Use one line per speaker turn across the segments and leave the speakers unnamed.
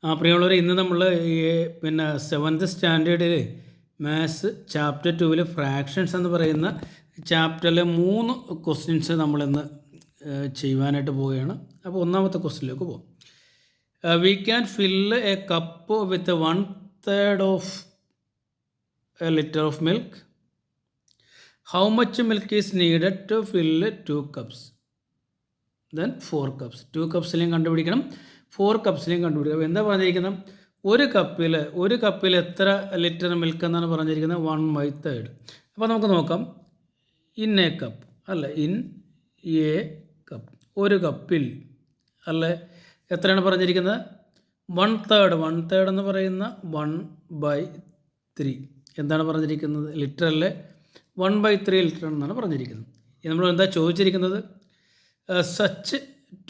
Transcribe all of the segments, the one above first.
പ്രിയമുള്ളവരെ, ഇന്ന് നമ്മൾ പിന്നെ 7th സ്റ്റാൻഡേർഡിൽ മാത്സ് ചാപ്റ്റർ 2 ഫ്രാക്ഷൻസ് എന്ന് പറയുന്ന ചാപ്റ്ററിലെ 3 ക്വസ്റ്റ്യൻസ് നമ്മളിന്ന് ചെയ്യുവാനായിട്ട് പോവുകയാണ്. അപ്പോൾ ഒന്നാമത്തെ ക്വസ്റ്റ്യനിലേക്ക് പോകും. We can fill a cup with 1/3 of a litre of milk. How much milk is needed to fill 2 cups? Then 4 cups. 2 കപ്സിലെയും കണ്ടുപിടിക്കണം, 4 കപ്സിലെയും കണ്ടുപിടിക്കണം. അപ്പോൾ എന്താ പറഞ്ഞിരിക്കുന്നത്? ഒരു കപ്പിൽ എത്ര ലിറ്റർ മിൽക്ക് എന്നാണ് പറഞ്ഞിരിക്കുന്നത്? 1/3. അപ്പോൾ നമുക്ക് നോക്കാം. ഇൻ എ കപ്പ് അല്ല, ഇൻ എ കപ്പ്, ഒരു കപ്പിൽ അല്ലേ എത്രയാണ് പറഞ്ഞിരിക്കുന്നത്? 1/3 എന്ന് പറയുന്ന 1/3 എന്താണ് പറഞ്ഞിരിക്കുന്നത്? ലിറ്റർ അല്ലേ, 1/3 ലിറ്റർ എന്നാണ് പറഞ്ഞിരിക്കുന്നത്. നമ്മൾ എന്താ ചോദിച്ചിരിക്കുന്നത്? Such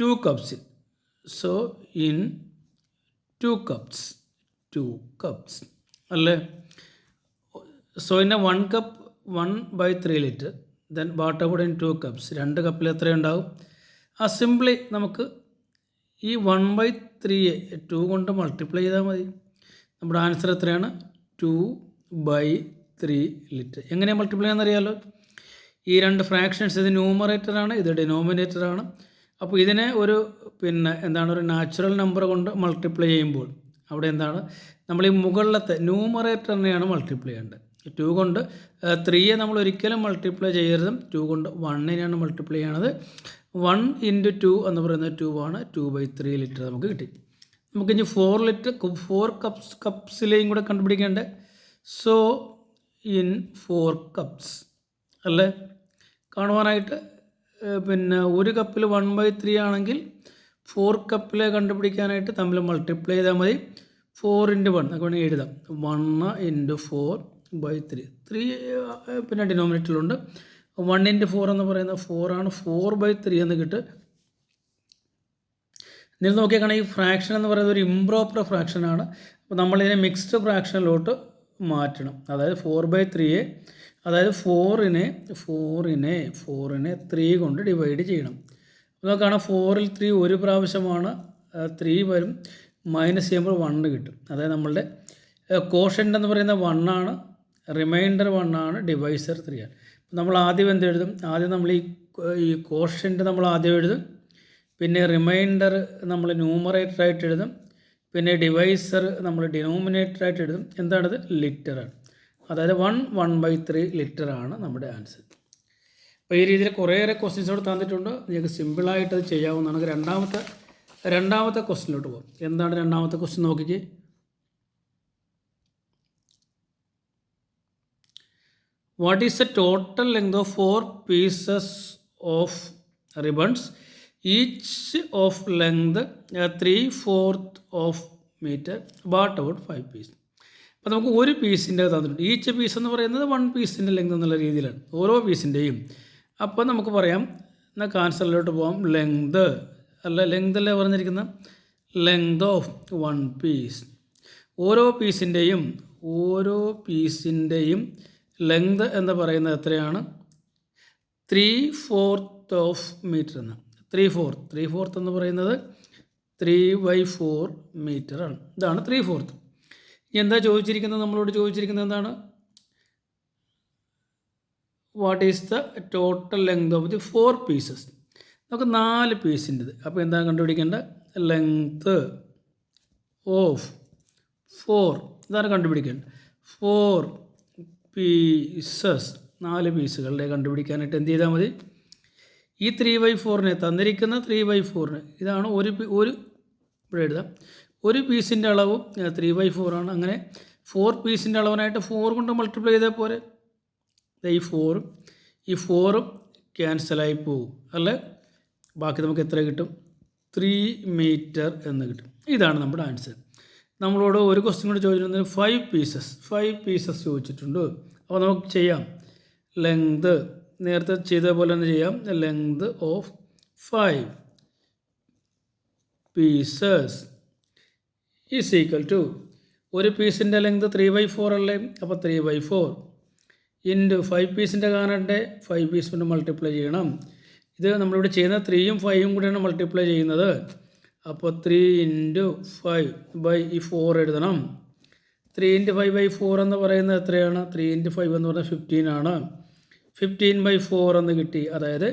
2 cups. So in 2 cups അല്ലേ. So in 1 cup 1/3 litre. Then what about in 2 cups? 2 കപ്പിൽ എത്രയുണ്ടാവും? സിംപ്ലി നമുക്ക് ഈ 1/3 2 കൊണ്ട് മൾട്ടിപ്ലൈ ചെയ്താൽ മതി. നമ്മുടെ ആൻസർ എത്രയാണ്? 2/3 ലിറ്റർ. എങ്ങനെയാണ് മൾട്ടിപ്ലൈ ചെയ്യാമെന്നറിയാമല്ലോ. ഈ രണ്ട് ഫ്രാക്ഷൻസ്, ഇത് ന്യൂമറേറ്ററാണ്, ഇത് ഡിനോമിനേറ്ററാണ്. അപ്പോൾ ഇതിനെ ഒരു ഒരു നാച്ചുറൽ നമ്പർ കൊണ്ട് മൾട്ടിപ്ലൈ ചെയ്യുമ്പോൾ അവിടെ എന്താണ്, നമ്മൾ ഈ മുകളിലത്തെ ന്യൂമറേറ്ററിനെയാണ് മൾട്ടിപ്ലൈ ചെയ്യേണ്ടത്. 2 കൊണ്ട് 3യെ നമ്മൾ ഒരിക്കലും മൾട്ടിപ്ലൈ ചെയ്യരുത്. 2 കൊണ്ട് 1നെയാണ് മൾട്ടിപ്ലൈ ചെയ്യണത്. 1 × 2 എന്ന് പറയുന്നത് 2 ആണ്. 2/3 ലിറ്റർ നമുക്ക് കിട്ടി. നമുക്കിനി 4 കപ്സിലെയും കൂടെ കണ്ടുപിടിക്കേണ്ടത്. സോ ഇൻ 4 കപ്സ് അല്ലേ. കാണുവാനായിട്ട് ഒരു കപ്പിൽ 1/3 ആണെങ്കിൽ 4 കപ്പിലെ കണ്ടുപിടിക്കാനായിട്ട് തമ്മിൽ മൾട്ടിപ്ലൈ ചെയ്താൽ മതി. 4 × 1 നമുക്ക് വേണമെങ്കിൽ എഴുതാം. 1 × 4/3. 3 ഡിനോമിനേറ്ററിലുണ്ട്. 1 × 4 എന്ന് പറയുന്നത് 4 ആണ്. 4/3 എന്ന് കിട്ടും. നിങ്ങൾ നോക്കിയാൽ കാണാം, ഈ ഫ്രാക്ഷൻ എന്ന് പറയുന്നത് ഒരു ഇംപ്രോപ്പർ ഫ്രാക്ഷനാണ്. അപ്പോൾ നമ്മളിതിനെ മിക്സ്ഡ് ഫ്രാക്ഷനിലോട്ട് മാറ്റണം. അതായത് 4/3യെ, അതായത് 4നെ 3 കൊണ്ട് ഡിവൈഡ് ചെയ്യണം. അപ്പോൾ കാണാം, 4ൽ 3 ഒരു പ്രാവശ്യമാണ്, 3 വരും. മൈനസ് ചെയ്യുമ്പോൾ 1 കിട്ടും. അതായത് നമ്മളുടെ കോഷ്യൻ്റ് എന്ന് പറയുന്നത് 1 ആണ്, റിമൈൻഡർ 1 ആണ്, ഡിവൈസർ 3 ആണ്. നമ്മൾ ആദ്യം എന്തെഴുതും? ആദ്യം നമ്മൾ ഈ കോഷ്യൻ്റ് നമ്മൾ ആദ്യം എഴുതും, പിന്നെ റിമൈൻഡർ നമ്മൾ ന്യൂമറേറ്ററായിട്ട് എഴുതും, പിന്നെ ഡിവൈസർ നമ്മൾ ഡിനോമിനേറ്ററായിട്ട് എഴുതും. എന്താണിത്? ലിറ്ററാണ്. അതായത് 1/3 ലിറ്ററാണ് നമ്മുടെ ആൻസർ. അപ്പോൾ ഈ രീതിയിൽ കുറേയേറെ ക്വസ്റ്റ്യൻസോട് തന്നിട്ടുണ്ട്. നിങ്ങൾക്ക് സിമ്പിളായിട്ട് അത് ചെയ്യാവുന്നതാണ്. രണ്ടാമത്തെ ക്വസ്റ്റ്യനിലോട്ട് പോകും. എന്താണ് രണ്ടാമത്തെ ക്വസ്റ്റ്യൻ? നോക്കിക്കേ. What is the total length of 4 pieces of ribbons, each of length 3/4 of metre, what about 5 piece? അപ്പോൾ നമുക്ക് ഒരു പീസിൻ്റെ തന്നിട്ടുണ്ട്. ഈച്ച് പീസ് എന്ന് പറയുന്നത് 1 പീസിൻ്റെ ലെങ്ത് എന്നുള്ള രീതിയിലാണ്, ഓരോ പീസിൻ്റെയും. അപ്പോൾ നമുക്ക് പറയാം, എന്നാൽ ആൻസറിലോട്ട് പോകാം. ലെങ്ത് അല്ലേ പറഞ്ഞിരിക്കുന്ന ലെങ്ത് ഓഫ് 1 പീസ്. ഓരോ പീസിൻ്റെയും ലെങ്ത് എന്ന് പറയുന്നത് എത്രയാണ്? 3/4 ഓഫ് മീറ്റർ എന്ന്. 3/4 എന്ന് പറയുന്നത് 3/4 മീറ്ററാണ്. ഇതാണ് 3/4. എന്താ ചോദിച്ചിരിക്കുന്നത്? നമ്മളോട് ചോദിച്ചിരിക്കുന്നത് എന്താണ്? What is the total length of the 4 pieces? നമുക്ക് 4 പീസിൻ്റെത്. അപ്പോൾ എന്താണ് കണ്ടുപിടിക്കേണ്ടത്? ലെങ്ത് ഓഫ് 4 ഇതാണ് കണ്ടുപിടിക്കേണ്ടത്. 4 പീസസ്, 4 പീസുകളുടെ കണ്ടുപിടിക്കാനായിട്ട് എന്ത് ചെയ്താൽ മതി? ഈ 3/4നെ, തന്നിരിക്കുന്ന 3/4ന്, ഇതാണ് ഇവിടെ എഴുതാം. ഒരു പീസിൻ്റെ അളവ് 3/4 ആണ്. അങ്ങനെ 4 പീസിൻ്റെ അളവിനായിട്ട് 4 കൊണ്ട് മൾട്ടിപ്ലൈ ചെയ്താൽ പോരെ. ഈ 4ഉം ക്യാൻസലായി പോകും അല്ലേ. ബാക്കി നമുക്ക് എത്ര കിട്ടും? 3 മീറ്റർ എന്ന് കിട്ടും. ഇതാണ് നമ്മുടെ ആൻസർ. നമ്മളോട് ഒരു ക്വസ്റ്റ്യൻ കൂടി ചോദിച്ചിട്ടുണ്ട്. 5 പീസസ് ചോദിച്ചിട്ടുണ്ട്. അപ്പോൾ നമുക്ക് ചെയ്യാം. ലെങ്ത് നേരത്തെ ചെയ്ത പോലെ തന്നെ ചെയ്യാം. Length of 5 pieces is equal to, ഒരു പീസിൻ്റെ ലെങ്ത് 3/4 അല്ലേ. അപ്പോൾ 3/4 ഇൻറ്റു 5 പീസിൻ്റെ കാണണ്ടേ, 5 പീസ് കൊണ്ട് മൾട്ടിപ്ലൈ ചെയ്യണം. ഇത് നമ്മളിവിടെ ചെയ്യുന്ന 3യും 5യും കൂടിയാണ് മൾട്ടിപ്ലൈ ചെയ്യുന്നത്. അപ്പോൾ 3 × 5/4 എഴുതണം. 3 × 5/4 എന്ന് പറയുന്നത് എത്രയാണ്? 3 × 5 എന്ന് പറഞ്ഞാൽ 15 ആണ്. 15/4 എന്ന് കിട്ടി. അതായത്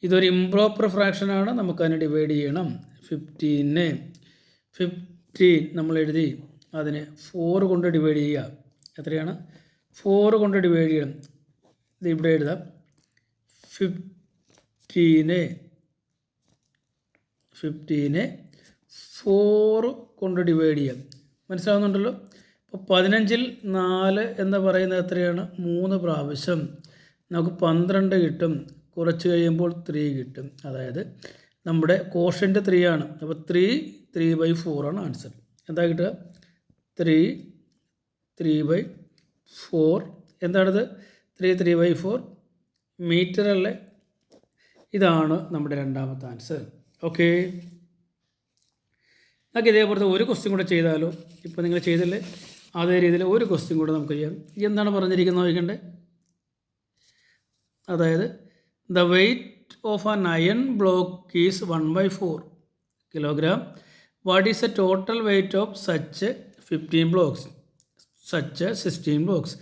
ഇതൊരു ഇംപ്രോപ്പർ ഫ്രാക്ഷനാണ്, നമുക്കതിനെ ഡിവൈഡ് ചെയ്യണം. 15 നമ്മൾ എഴുതി, അതിനെ 4 കൊണ്ട് ഡിവൈഡ് ചെയ്യുക. എത്രയാണ്? 4 കൊണ്ട് ഡിവൈഡ് ചെയ്യണം. ഇത് ഇവിടെ എഴുതാം. 15 4 കൊണ്ട് ഡിവൈഡ് ചെയ്യാം. മനസ്സിലാവുന്നുണ്ടല്ലോ? അപ്പോൾ 15-ൽ 4 എന്ന് പറയുന്നത് എത്രയാണ്? 3 പ്രാവശ്യം. നമുക്ക് 12 കിട്ടും. കുറച്ച് കഴിയുമ്പോൾ 3 കിട്ടും. അതായത് നമ്മുടെ കോഷ്യൻ്റ് 3 ആണ്. അപ്പോൾ 3/4 ആണ് ആൻസർ. എന്താ കിട്ടുക? 3/4. എന്താണിത്? 3/4 മീറ്റർ അല്ലേ? ഇതാണ് നമ്മുടെ രണ്ടാമത്തെ ആൻസർ. ഓക്കെ, നമുക്ക് ഇതേപോലത്തെ ഒരു ക്വസ്റ്റ്യൻ കൂടെ ചെയ്താലോ? ഇപ്പോൾ നിങ്ങൾ ചെയ്തില്ലേ, അതേ രീതിയിൽ ഒരു ക്വസ്റ്റ്യൻ കൂടെ നമുക്ക് ചെയ്യാം. എന്താണ് പറഞ്ഞിരിക്കുന്നത് നോക്കണ്ടേ? അതായത് the weight of an iron block is 1/4 kilogram. What is a total weight of such 15 blocks, such 16 blocks.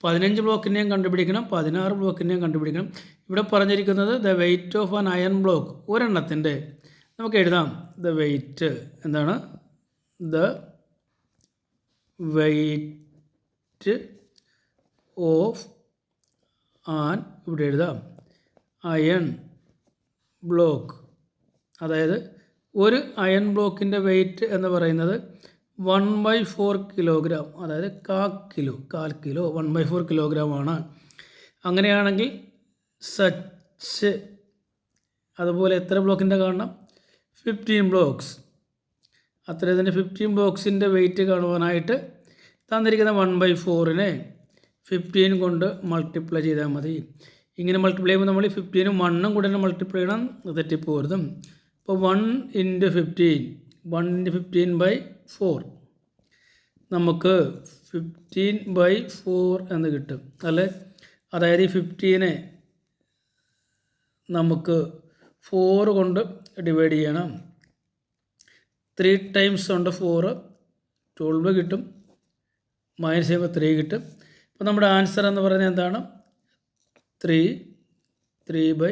15 ബ്ലോക്കിനെയും കണ്ടുപിടിക്കണം, 16 ബ്ലോക്കിനെയും കണ്ടുപിടിക്കണം. ഇവിടെ പറഞ്ഞിരിക്കുന്നത് the weight of an iron block, ഒരെണ്ണത്തിൻ്റെ. നമുക്ക് എഴുതാം ദ വെയ്റ്റ്. എന്താണ്? ദ വെയ്റ്റ് ഓഫ് ആൻ, ഇവിടെ എഴുതാം അയൺ ബ്ലോക്ക്. അതായത് ഒരു അയൺ ബ്ലോക്കിൻ്റെ വെയ്റ്റ് എന്ന് പറയുന്നത് 1/4 കിലോഗ്രാം. അതായത് കാൽ കിലോ 1/4 കിലോഗ്രാം ആണ്. അങ്ങനെയാണെങ്കിൽ സച്ച് അതുപോലെ എത്ര ബ്ലോക്കിൻ്റെ കാണണം? 15 ബ്ലോക്സ്. അത്ര തന്നെ 15 ബ്ലോക്സിൻ്റെ വെയിറ്റ് കാണുവാനായിട്ട് തന്നിരിക്കുന്ന 1/4-നെ 15 കൊണ്ട് മൾട്ടിപ്ലൈ ചെയ്താൽ മതി. ഇങ്ങനെ മൾട്ടിപ്ലൈ ചെയ്യുമ്പോൾ നമ്മൾ 15-ഉം 1-ഉം കൂടെ മൾട്ടിപ്ലൈ ചെയ്യണം, തെറ്റിപ്പോരുതും. അപ്പോൾ 1 × 15/4 നമുക്ക് 15/4 എന്ന് കിട്ടും അല്ലേ? അതായത് ഈ 15-നെ നമുക്ക് 4 കൊണ്ട് ഡിവൈഡ് ചെയ്യണം. 3 ടൈംസ് കൊണ്ട് 4 12 കിട്ടും. മൈനസ് ചെയ്യുമ്പോൾ 3 കിട്ടും. അപ്പോൾ നമ്മുടെ ആൻസർ എന്ന് പറയുന്നത് എന്താണ്? 3/4.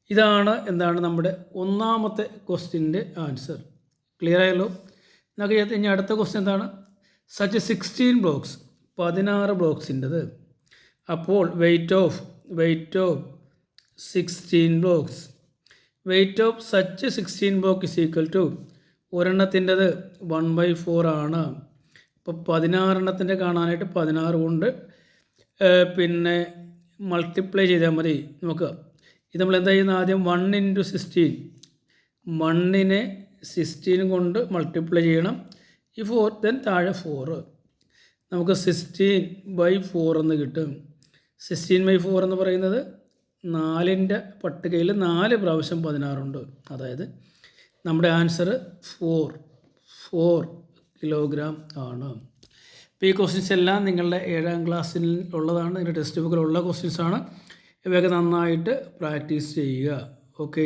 ഇതാണ് എന്താണ് നമ്മുടെ ഒന്നാമത്തെ ക്വസ്റ്റ്യൻ്റെ ആൻസർ. ക്ലിയർ ആയല്ലോ? നമുക്ക് ഇനി അടുത്ത ക്വസ്റ്റ്യൻ എന്താണ്? സച്ച് 16 ബ്ലോക്സ്, 16 ബ്ലോക്സിൻ്റെത്. അപ്പോൾ weight of 16 blocks, weight of such 16 block is equal to, ഒരെണ്ണത്തിൻ്റെത് 1/4 ആണ്. അപ്പോൾ 16 കാണാനായിട്ട് 16 കൊണ്ട് പിന്നെ മൾട്ടിപ്ലൈ ചെയ്താൽ മതി. നോക്കുക, ഇത് നമ്മൾ എന്താ ചെയ്യുന്നത്? ആദ്യം 1 × 16, 1-നെ 16 കൊണ്ട് മൾട്ടിപ്ലൈ ചെയ്യണം. ഈ 4 ദെൻ താഴെ 4. നമുക്ക് 16/4 എന്ന് കിട്ടും. 16/4 എന്ന് പറയുന്നത് 4-ൻ്റെ പട്ടികയിൽ 4 പ്രാവശ്യം 16 ഉണ്ട്. അതായത് നമ്മുടെ ആൻസർ 4 കിലോഗ്രാം ആണ്. അപ്പോൾ ഈ ക്വസ്റ്റ്യൻസ് എല്ലാം നിങ്ങളുടെ 7ാം ക്ലാസ്സിൽ ഉള്ളതാണ്. നിങ്ങളുടെ ടെക്സ്റ്റ് ബുക്കിലുള്ള ക്വസ്റ്റ്യൻസാണ്. ഇവയൊക്കെ നന്നായിട്ട് പ്രാക്ടീസ് ചെയ്യുക. ഓക്കേ.